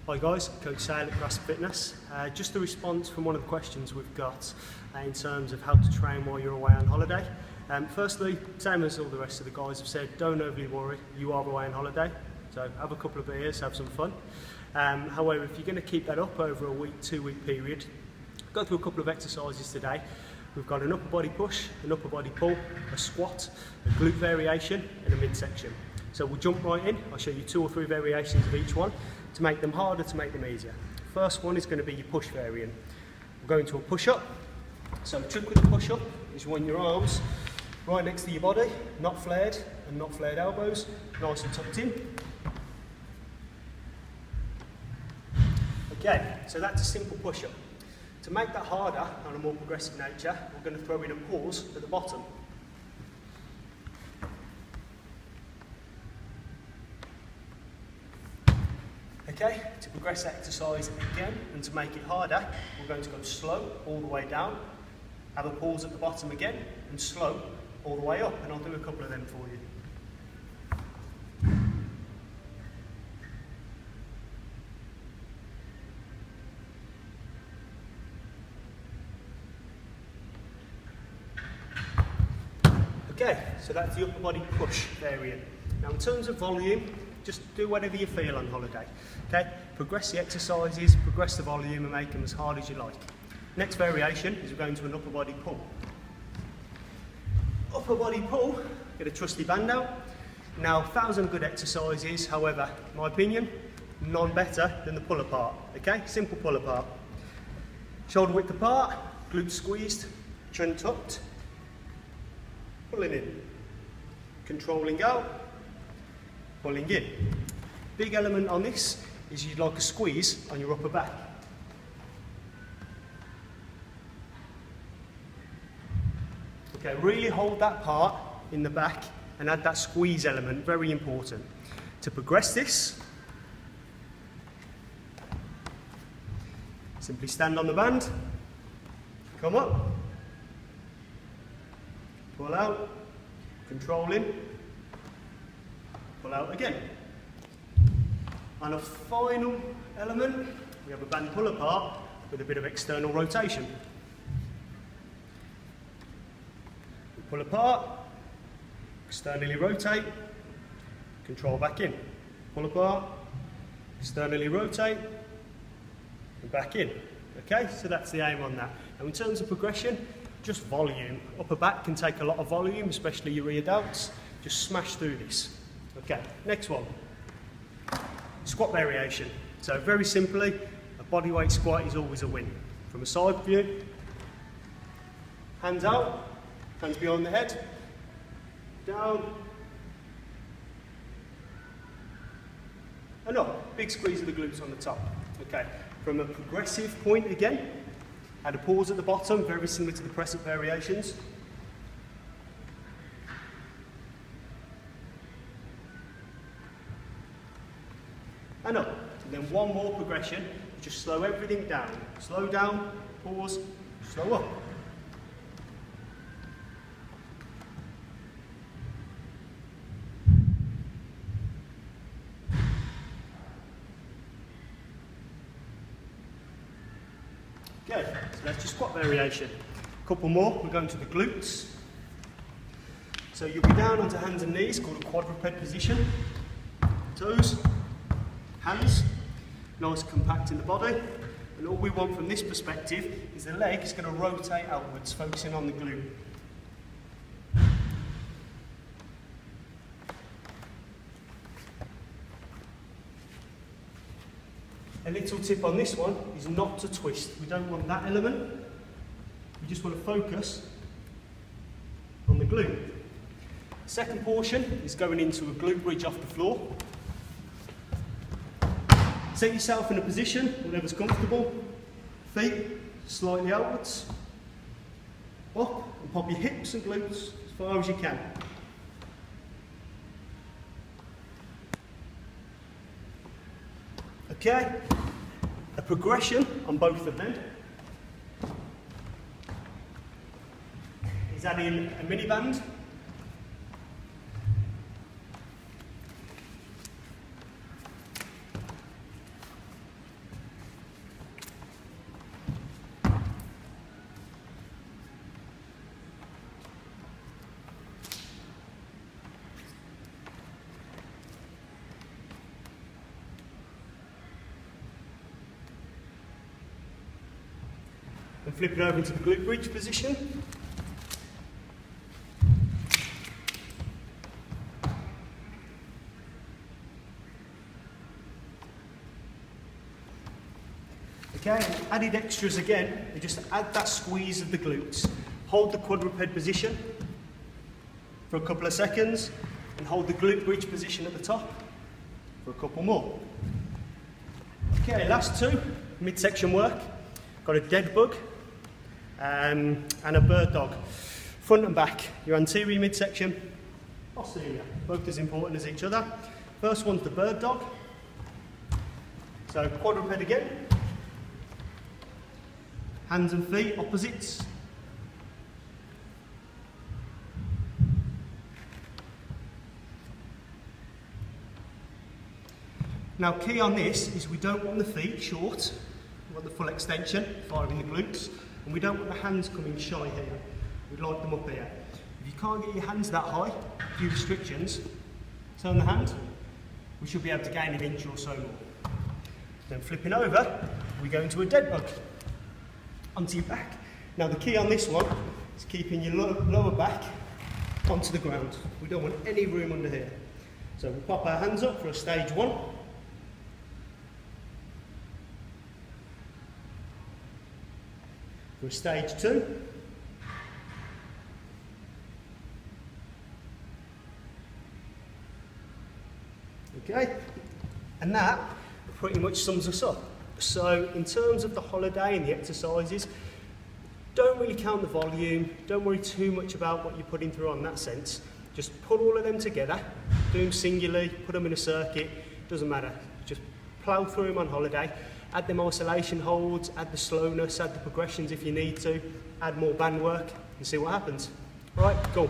Hi guys, Coach Sale at Grasp Fitness. Just a response from one of the questions we've got in terms of how to train while you're away on holiday. Firstly, same as all the rest of the guys have said, don't overly worry, you are away on holiday, so have a couple of beers, have some fun. However, if you're going to keep that up over a week, 2 week period, go through a couple of exercises today. We've got an upper body push, an upper body pull, a squat, a glute variation and a midsection. So we'll jump right in. I'll show you 2 or 3 variations of each one to make them harder, to make them easier. First one is going to be your push variant. We're going to a push-up. So the trick with the push-up is you want your arms right next to your body, not flared and not flared elbows, nice and tucked in. Okay, so that's a simple push-up. To make that harder on a more progressive nature, we're going to throw in a pause at the bottom. Okay, to progress the exercise again and to make it harder, we're going to go slow all the way down, have a pause at the bottom again, and slow all the way up, and I'll do a couple of them for you. Okay, so that's the upper body push variant. Now in terms of volume, just do whatever you feel on holiday. Okay, progress the exercises, progress the volume and make them as hard as you like. Next variation is we're going to an upper body pull. Upper body pull, get a trusty band out. Now 1,000 good exercises, however, in my opinion, none better than the pull apart. Okay, simple pull apart. Shoulder width apart, glutes squeezed, chin tucked, pulling in, controlling out, pulling in. Big element on this is you'd like a squeeze on your upper back. Okay, really hold that part in the back and add that squeeze element, very important. To progress this, simply stand on the band, come up, pull out, control in, pull out again. And a final element, we have a band pull apart with a bit of external rotation. We pull apart, externally rotate, control back in. Pull apart, externally rotate, and back in. Okay, so that's the aim on that. Now in terms of progression, just volume. Upper back can take a lot of volume, especially your rear delts. Just smash through this. Okay, next one. Squat variation. So very simply, a bodyweight squat is always a win. From a side view, hands out, hands behind the head, down, and up. Big squeeze of the glutes on the top. Okay, from a progressive point again, add a pause at the bottom, very similar to the press-up variations. And up. And then one more progression, just slow everything down. Slow down, pause, slow up. Okay, so that's your squat variation. A couple more, we're going to the glutes. So you'll be down onto hands and knees, called a quadruped position. Toes, hands, nice and compact in the body. And all we want from this perspective is the leg is going to rotate outwards, focusing on the glute. A little tip on this one is not to twist. We don't want that element. We just want to focus on the glute. The second portion is going into a glute bridge off the floor. Set yourself in a position, whatever's comfortable. Feet slightly outwards. Up and pop your hips and glutes as far as you can. Okay, a progression on both of them is adding a mini band. flip it over into the glute bridge position. Okay, and added extras again, you just add that squeeze of the glutes. Hold the quadruped position for a couple of seconds and hold the glute bridge position at the top for a couple more. Okay, last two, midsection work. Got a dead bug and a bird dog. Front and back, your anterior midsection, posterior, both as important as each other. First one's the bird dog. So quadruped again. Hands and feet opposites. Now key on this is we don't want the feet short, we want the full extension, firing the glutes, and we don't want the hands coming shy here. We'd like them up here. If you can't get your hands that high, a few restrictions, turn the hand, we should be able to gain an inch or so more. Then flipping over, we go into a dead bug. Onto your back. Now the key on this one is keeping your lower back onto the ground. We don't want any room under here. So we'll pop our hands up for a stage one. For a stage two. Okay, and that pretty much sums us up. So in terms of the holiday and the exercises, don't really count the volume, don't worry too much about what you're putting through on that sense. Just put all of them together, do them singularly, put them in a circuit, doesn't matter. Just plough through them on holiday, add them isolation holds, add the slowness, add the progressions if you need to, add more band work and see what happens. Right, cool.